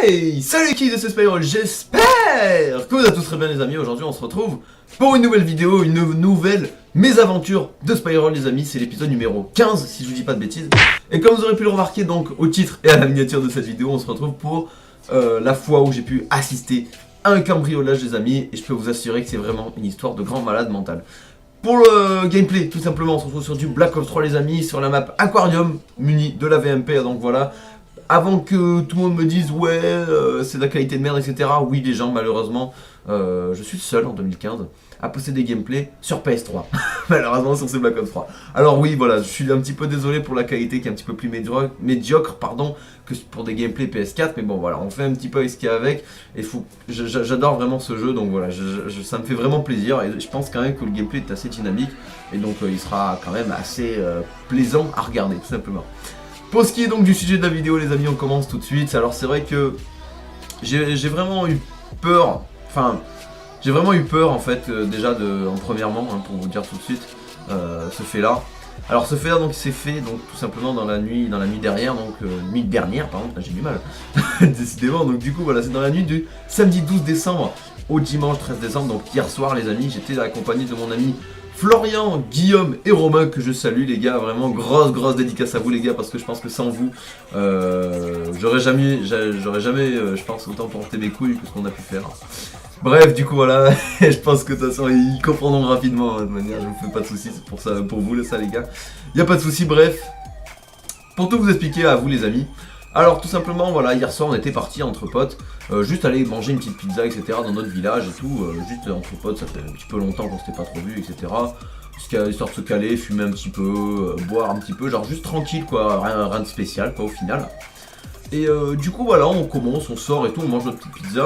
Hey, salut l'équipe de ce Spyroll, j'espère que vous allez tous très bien les amis. Aujourd'hui on se retrouve pour une nouvelle vidéo, une nouvelle mésaventure de Spyroll les amis. C'est l'épisode numéro 15 si je vous dis pas de bêtises. Et comme vous aurez pu le remarquer donc au titre et à la miniature de cette vidéo, on se retrouve pour la fois où j'ai pu assister à un cambriolage les amis. Et je peux vous assurer que c'est vraiment une histoire de grand malade mental. Pour le gameplay, tout simplement, on se retrouve sur du Black Ops 3 les amis, sur la map Aquarium, muni de la VMP, donc voilà. Avant que tout le monde me dise ouais c'est de la qualité de merde etc. Oui les gens malheureusement je suis seul en 2015 à posséder des gameplays sur PS3 malheureusement sur ce Black Ops 3. Alors oui voilà je suis un petit peu désolé pour la qualité qui est un petit peu plus médiocre pardon que pour des gameplays PS4 mais bon voilà on fait un petit peu avec ce qu'il y a avec et j'adore vraiment ce jeu donc voilà ça me fait vraiment plaisir et je pense quand même que le gameplay est assez dynamique et donc il sera quand même assez plaisant à regarder tout simplement. Pour ce qui est donc du sujet de la vidéo les amis, on commence tout de suite. Alors c'est vrai que j'ai vraiment eu peur, en fait déjà premièrement hein, pour vous dire tout de suite ce fait là. Alors ce fait là donc il s'est fait donc tout simplement dans la nuit dernière donc nuit dernière pardon, j'ai du mal décidément donc du coup voilà c'est dans la nuit du samedi 12 décembre au dimanche 13 décembre donc hier soir les amis j'étais accompagné de mon ami Florian, Guillaume et Romain que je salue les gars, vraiment grosse dédicace à vous les gars parce que je pense que sans vous j'aurais jamais je pense autant porté mes couilles que ce qu'on a pu faire. Bref du coup voilà, je pense que de toute façon ils comprendront rapidement de manière, je vous fais pas de soucis pour ça, pour vous ça les gars, y a pas de soucis. Bref, pour tout vous expliquer à vous les amis. Alors tout simplement voilà hier soir on était partis entre potes juste aller manger une petite pizza etc dans notre village et tout juste entre potes ça fait un petit peu longtemps qu'on s'était pas trop vu etc histoire de se caler, fumer un petit peu, boire un petit peu genre juste tranquille quoi, rien de spécial quoi au final. Et du coup voilà on commence, on sort et tout, on mange notre petite pizza,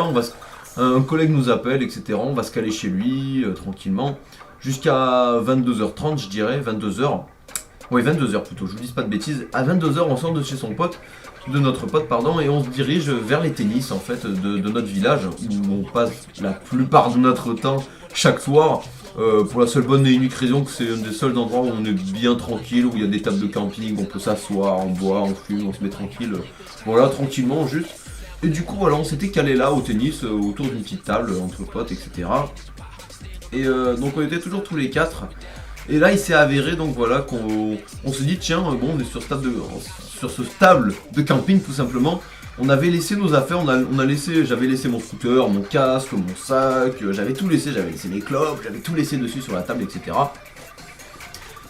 un collègue nous appelle etc, on va se caler chez lui tranquillement jusqu'à 22h30 je dirais, 22h. Oui 22h plutôt, je vous dis pas de bêtises, à 22h on sort de chez notre pote pardon et on se dirige vers les tennis en fait de notre village où on passe la plupart de notre temps chaque soir pour la seule bonne et unique raison que c'est un des seuls endroits où on est bien tranquille, où il y a des tables de camping, on peut s'asseoir, on boit, on fume, on se met tranquille, voilà tranquillement juste. Et du coup voilà on s'était calé là au tennis autour d'une petite table entre potes etc. Et donc on était toujours tous les quatre. Et là il s'est avéré donc voilà qu'on se dit tiens bon on est sur ce stable de camping tout simplement. On avait laissé nos affaires, j'avais laissé mon scooter, mon casque, mon sac, j'avais tout laissé, j'avais laissé mes clopes, j'avais tout laissé dessus sur la table etc.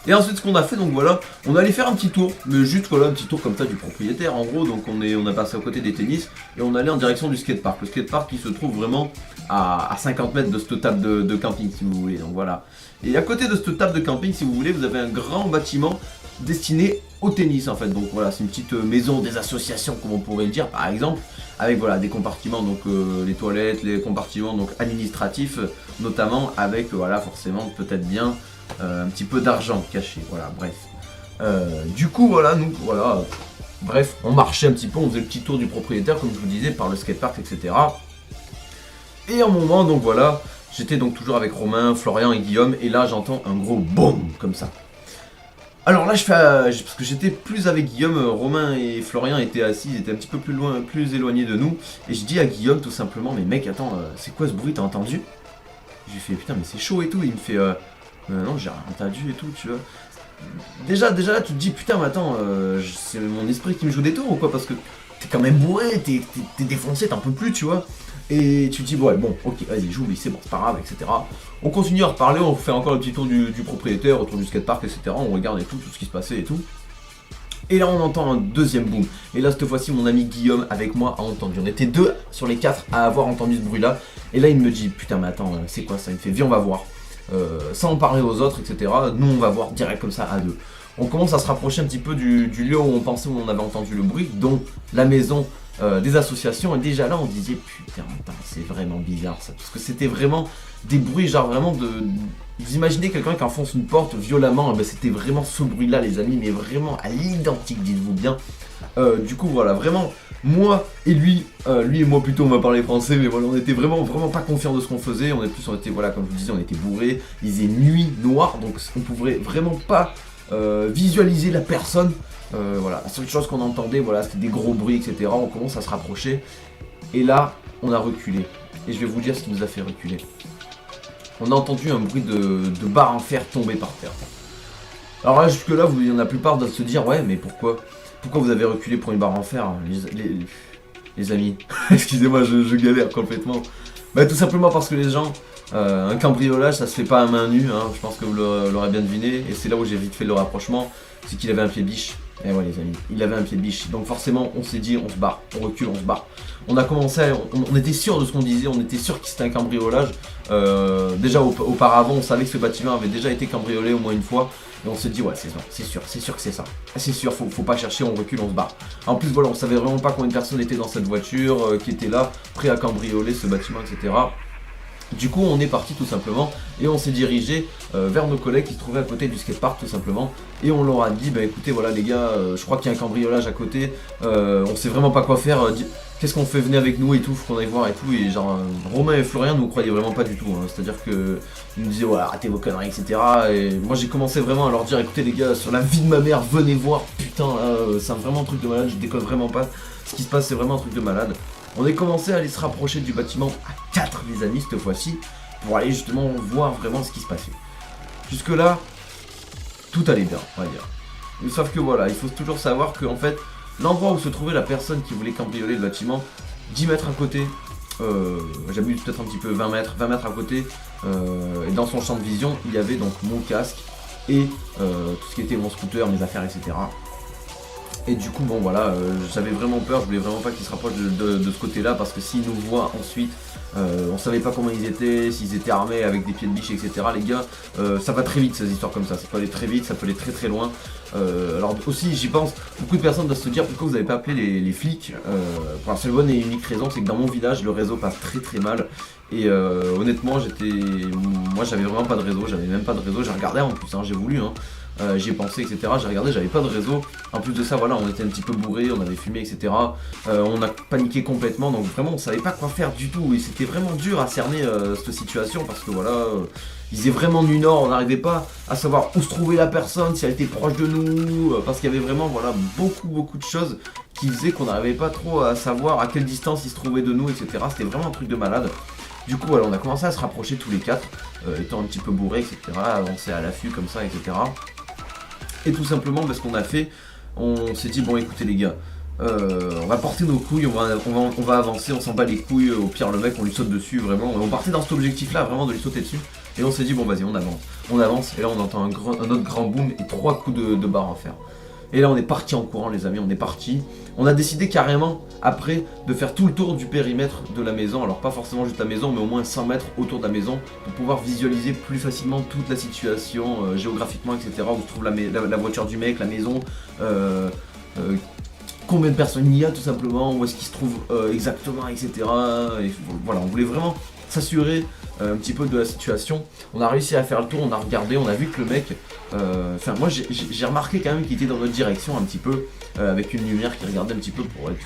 Et ensuite ce qu'on a fait donc voilà, on allait faire un petit tour, mais juste voilà un petit tour comme ça du propriétaire en gros, donc on a passé à côté des tennis et on allait en direction du skatepark. Le skatepark qui se trouve vraiment à 50 mètres de cette table de camping si vous voulez, donc voilà. Et à côté de cette table de camping si vous voulez, vous avez un grand bâtiment destiné au tennis en fait, donc voilà c'est une petite maison des associations comme on pourrait le dire par exemple, avec voilà des compartiments donc les toilettes, les compartiments donc administratifs notamment avec voilà forcément peut-être bien un petit peu d'argent caché, voilà bref. Du coup voilà nous voilà bref on marchait un petit peu, on faisait le petit tour du propriétaire comme je vous disais par le skatepark etc. Et à un moment donc voilà j'étais donc toujours avec Romain, Florian et Guillaume et là j'entends un gros boum comme ça. Alors là je fais parce que j'étais plus avec Guillaume, Romain et Florian étaient assis, ils étaient un petit peu plus loin, plus éloignés de nous. Et je dis à Guillaume tout simplement mais mec attends c'est quoi ce bruit, t'as entendu? Je lui fais putain mais c'est chaud et tout, il me fait non j'ai rien entendu et tout tu vois. Déjà là tu te dis putain mais attends c'est mon esprit qui me joue des tours ou quoi parce que t'es quand même bourré, t'es défoncé, t'en peux plus tu vois. Et tu te dis ouais bon ok vas-y j'oublie c'est bon c'est pas grave etc. On continue à reparler, on fait encore le petit tour du propriétaire autour du skatepark etc. On regarde et tout ce qui se passait et tout. Et là on entend un deuxième boom. Et là cette fois-ci mon ami Guillaume avec moi a entendu. On était deux sur les quatre à avoir entendu ce bruit là. Et là il me dit putain mais attends c'est quoi ça? Il me fait viens on va voir. Sans en parler aux autres etc. Nous on va voir direct comme ça à deux. On commence à se rapprocher un petit peu du lieu où on pensait où on avait entendu le bruit, dont la maison des associations. Et déjà là on disait putain attends, c'est vraiment bizarre ça, parce que c'était vraiment des bruits genre vraiment de... Vous imaginez quelqu'un qui enfonce une porte violemment, ben c'était vraiment ce bruit là les amis, mais vraiment à l'identique dites-vous bien. Du coup voilà vraiment moi et lui et moi plutôt on va parler français, mais voilà on était vraiment pas confiants de ce qu'on faisait. On était voilà comme je vous disais on était bourrés, il faisait nuit noire donc on pouvait vraiment pas visualiser la personne. Voilà, la seule chose qu'on entendait, voilà, c'était des gros bruits, etc. On commence à se rapprocher. Et là, on a reculé. Et je vais vous dire ce qui nous a fait reculer. On a entendu un bruit de barre en fer tomber par terre. Alors là, jusque là, il y en a la plupart doivent se dire, ouais, mais pourquoi vous avez reculé pour une barre en fer, les amis? Excusez-moi, je galère complètement. Bah tout simplement parce que les gens, un cambriolage, ça se fait pas à main nue, hein, je pense que vous l'aurez bien deviné. Et c'est là où j'ai vite fait le rapprochement, c'est qu'il avait un pied de biche. Et ouais les amis, il avait un pied de biche. Donc forcément, on s'est dit, on se barre, on recule, on se barre. On a commencé, on était sûr de ce qu'on disait, on était sûr que c'était un cambriolage. Déjà auparavant, on savait que ce bâtiment avait déjà été cambriolé au moins une fois. Et on se dit, ouais, c'est sûr que c'est ça. C'est sûr, faut pas chercher, on recule, on se barre. En plus, voilà, on savait vraiment pas combien de personnes étaient dans cette voiture, qui étaient là, prêts à cambrioler ce bâtiment, etc. Du coup, on est parti tout simplement et on s'est dirigé vers nos collègues qui se trouvaient à côté du skatepark tout simplement. Et on leur a dit, bah écoutez, voilà les gars, je crois qu'il y a un cambriolage à côté, on sait vraiment pas quoi faire, qu'est-ce qu'on fait, venez avec nous et tout, faut qu'on aille voir et tout. Et genre, Romain et Florian nous croyaient vraiment pas du tout, hein. C'est-à-dire que ils nous disaient, ouais, arrêtez vos conneries, etc. Et moi j'ai commencé vraiment à leur dire, écoutez les gars, sur la vie de ma mère, venez voir, putain, c'est vraiment un truc de malade, je déconne vraiment pas, ce qui se passe c'est vraiment un truc de malade. On est commencé à aller se rapprocher du bâtiment à 4 les amis cette fois-ci, pour aller justement voir vraiment ce qui se passait. Jusque là, tout allait bien, on va dire. Mais sauf que voilà, il faut toujours savoir que en fait, l'endroit où se trouvait la personne qui voulait cambrioler le bâtiment, 10 mètres à côté, j'abuse peut-être un petit peu, 20 mètres à côté, et dans son champ de vision, il y avait donc mon casque et tout ce qui était mon scooter, mes affaires, etc. Et du coup, bon voilà, j'avais vraiment peur, je voulais vraiment pas qu'ils se rapprochent de ce côté-là, parce que s'ils nous voient ensuite, on savait pas comment ils étaient, s'ils étaient armés avec des pieds de biche, etc. Les gars, ça va très vite ces histoires comme ça peut aller très vite, ça peut aller très très loin. Alors aussi, j'y pense, beaucoup de personnes doivent se dire pourquoi vous n'avez pas appelé les flics. Pour la seule bonne et unique raison, c'est que dans mon village, le réseau passe très très mal. Et honnêtement, moi j'avais vraiment pas de réseau, j'avais même pas de réseau, j'ai regardé en plus, hein, j'ai voulu, hein. J'y ai pensé, etc. J'ai regardé, j'avais pas de réseau. En plus de ça, voilà, on était un petit peu bourrés, on avait fumé, etc. On a paniqué complètement, donc vraiment, on savait pas quoi faire du tout. Et c'était vraiment dur à cerner cette situation parce que voilà, il faisait vraiment nuit nord, on n'arrivait pas à savoir où se trouvait la personne, si elle était proche de nous, parce qu'il y avait vraiment, voilà, beaucoup de choses qui faisaient qu'on n'arrivait pas trop à savoir à quelle distance il se trouvait de nous, etc. C'était vraiment un truc de malade. Du coup, voilà, on a commencé à se rapprocher tous les quatre, étant un petit peu bourrés, etc. Avancer à l'affût comme ça, etc. Et tout simplement parce qu'on a fait, on s'est dit bon écoutez les gars, on va porter nos couilles, on va avancer, on s'en bat les couilles, au pire le mec on lui saute dessus vraiment, on partait dans cet objectif là vraiment de lui sauter dessus, et on s'est dit bon vas-y on avance, et là on entend un autre grand boom et 3 coups de barre à faire. Et là on est parti en courant les amis, on est parti. On a décidé carrément après de faire tout le tour du périmètre de la maison. Alors pas forcément juste la maison mais au moins 100 mètres autour de la maison pour pouvoir visualiser plus facilement toute la situation géographiquement etc. Où se trouve la voiture du mec, la maison, combien de personnes il y a tout simplement, où est-ce qu'il se trouve exactement etc. Et voilà, on voulait vraiment s'assurer un petit peu de la situation. On a réussi à faire le tour, on a regardé, on a vu que le mec, enfin moi j'ai remarqué quand même qu'il était dans notre direction un petit peu, avec une lumière qui regardait un petit peu pour être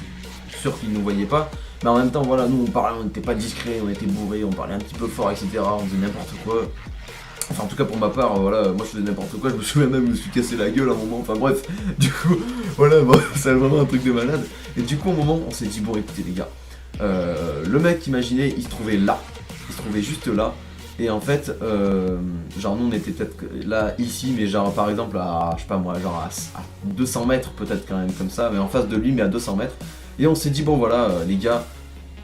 sûr qu'il ne nous voyait pas. Mais en même temps voilà, nous on parlait, on n'était pas discret, on était bourrés, on parlait un petit peu fort etc. On faisait n'importe quoi. Enfin en tout cas pour ma part, voilà, moi je faisais n'importe quoi, je me souviens même, je me suis cassé la gueule à un moment, enfin bref, du coup, voilà, bon, c'est vraiment un truc de malade. Et du coup au moment on s'est dit bon écoutez les gars, le mec imaginez il se trouvait là, il se trouvait juste là, et en fait, genre nous on était peut-être là ici, mais genre par exemple à, je sais pas moi, genre à 200 mètres peut-être quand même comme ça, mais en face de lui mais à 200 mètres, et on s'est dit bon voilà les gars,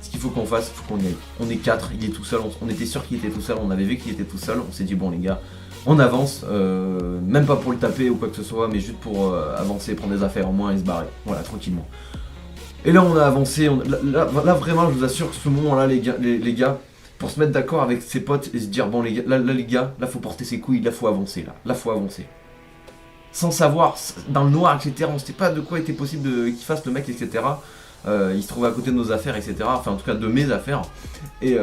ce qu'il faut qu'on fasse, il faut qu'on y aille. On est 4, il est tout seul, on était sûr qu'il était tout seul, on avait vu qu'il était tout seul, on s'est dit bon les gars, on avance, même pas pour le taper ou quoi que ce soit, mais juste pour avancer, prendre des affaires au moins et se barrer, voilà, tranquillement. Et là on a avancé, là vraiment je vous assure que ce moment là les gars, pour se mettre d'accord avec ses potes et se dire bon les gars, là les gars, là faut porter ses couilles, là faut avancer, là faut avancer. Sans savoir, dans le noir, etc., on sait pas de quoi était possible qu'il fasse le mec, etc. Il se trouvait à côté de nos affaires, etc. Enfin, en tout cas, de mes affaires. Et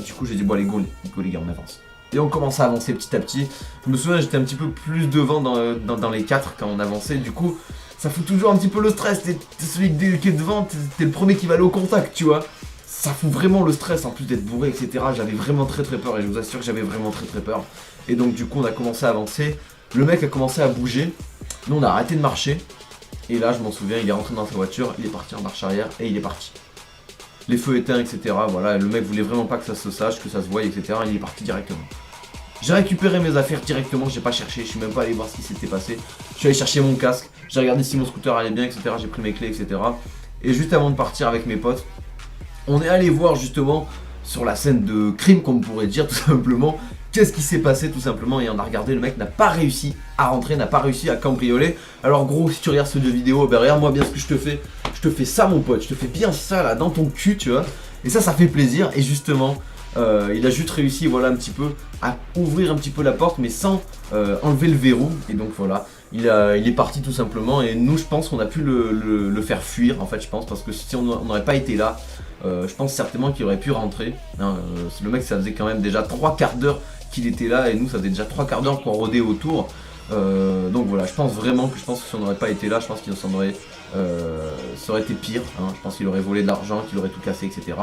du coup, j'ai dit, bon, allez, go les gars, on avance. Et on commence à avancer petit à petit. Je me souviens, j'étais un petit peu plus devant dans les 4 quand on avançait. Du coup, ça fout toujours un petit peu le stress. T'es celui qui est devant, t'es le premier qui va aller au contact, tu vois. Ça fout vraiment le stress, en plus d'être bourré, etc. J'avais vraiment très peur, et je vous assure que j'avais vraiment très peur. Et donc, du coup, on a commencé à avancer. Le mec a commencé à bouger. Nous, on a arrêté de marcher. Et là, je m'en souviens, il est rentré dans sa voiture, il est parti en marche arrière et il est parti. les feux éteints, etc. Voilà, le mec voulait vraiment pas que ça se sache, que ça se voie, etc. Il est parti directement. J'ai récupéré mes affaires directement, j'ai pas cherché, je suis même pas allé voir ce qui s'était passé. Je suis allé chercher mon casque, j'ai regardé si mon scooter allait bien, etc. J'ai pris mes clés, etc. Et juste avant de partir avec mes potes, on est allé voir justement sur la scène de crime, comme on pourrait dire tout simplement, qu'est-ce qui s'est passé tout simplement. Et on a regardé, le mec n'a pas réussi à rentrer, n'a pas réussi à cambrioler. Alors gros, si tu regardes ce vidéo, ben regarde moi bien ce que je te fais ça mon pote, je te fais bien ça là dans ton cul, tu vois. Et ça fait plaisir. Et justement, il a juste réussi, voilà, un petit peu à ouvrir un petit peu la porte, mais sans enlever le verrou. Et donc voilà, il est parti tout simplement. Et nous, je pense qu'on a pu le faire fuir, en fait, je pense, parce que si on n'aurait pas été là, je pense certainement qu'il aurait pu rentrer. Hein, le mec, ça faisait quand même déjà 3/4 d'heure qu'il était là, et nous, ça faisait déjà 3/4 d'heure qu'on rôdait autour. Donc voilà, je pense vraiment que si on n'aurait pas été là, je pense qu'il ça aurait été pire. Hein, je pense qu'il aurait volé de l'argent, qu'il aurait tout cassé, etc.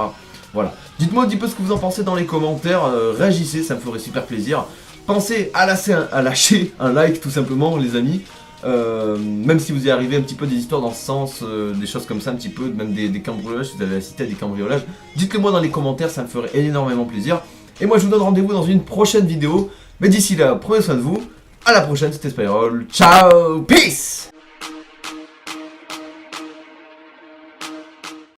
Voilà. Dites-moi un petit peu ce que vous en pensez dans les commentaires. Réagissez, ça me ferait super plaisir. Pensez à lâcher un like tout simplement, les amis. Même si vous y arrivez un petit peu des histoires dans ce sens, des choses comme ça un petit peu, même des cambriolages, si vous avez assisté à des cambriolages, dites-le moi dans les commentaires, ça me ferait énormément plaisir. Et moi je vous donne rendez-vous dans une prochaine vidéo. Mais d'ici là, prenez soin de vous. À la prochaine, c'était Spyroll. Ciao, peace!